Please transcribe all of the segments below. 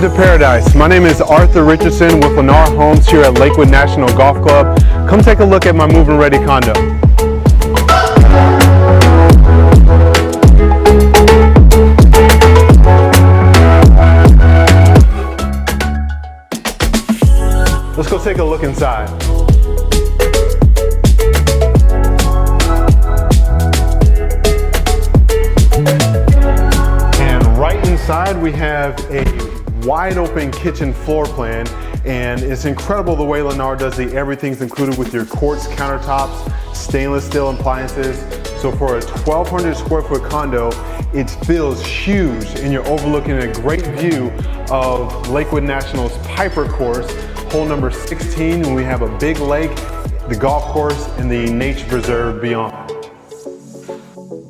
to paradise. My name is Arthur Richardson with Lennar Homes here at Lakewood National Golf Club. Come take a look at my move-in ready condo. Let's go take a look inside. Inside we have a wide open kitchen floor plan, and it's incredible the way Lennar does the everything's included with your quartz countertops, stainless steel appliances. So for a 1,200 square foot condo, it feels huge, and you're overlooking a great view of Lakewood National's Piper course, hole number 16, and we have a big lake, the golf course, and the nature preserve beyond.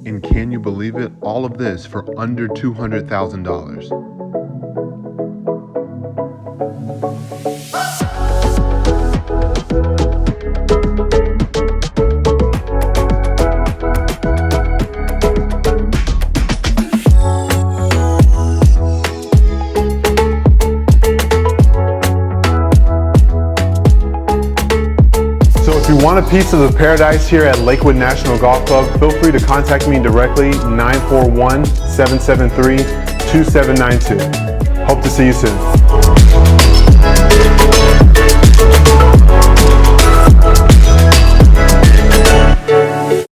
And can you believe it? All of this for under $200,000. If you want a piece of the paradise here at Lakewood National Golf Club, feel free to contact me directly, 941-773-2792. Hope to see you soon.